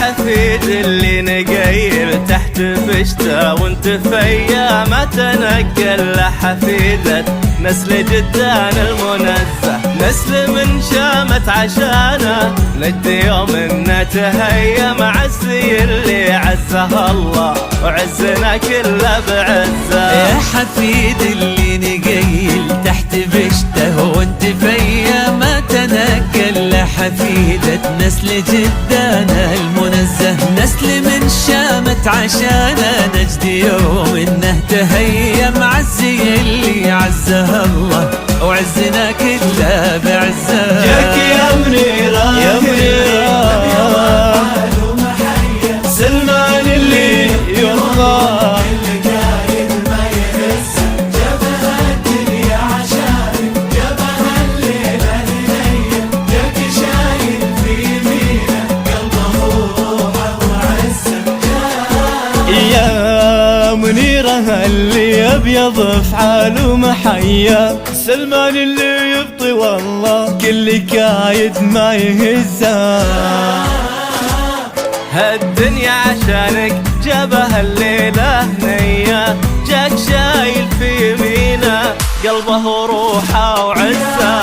الحفيد اللي نقيل تحت بشته وانت فيا ما تنقل لحفيدة نسل جدان المنزه، نسل من شامت عشانه نجد يوم انه تهيم عزي اللي عزه الله وعزنا كله بعزه. يا حفيد اللي نقيل تحت بشته وانت فيا ما تنقل لحفيدة نسل جدانا المنزه، نسل من شامت عشانا نجد يوم انه تهيم عزي اللي عزه الله وعزنا كله بعزه. جاك يا منيرة يا منيرة سلمان اللي يرضى يا منيرة اللي ابيض افعال ومحيا، سلمان اللي يبطي والله كل قايد ما يهزه. هالدنيا عشانك جابها الليلة هنية، جاك شايل في يمينه قلبه وروحه وعزه.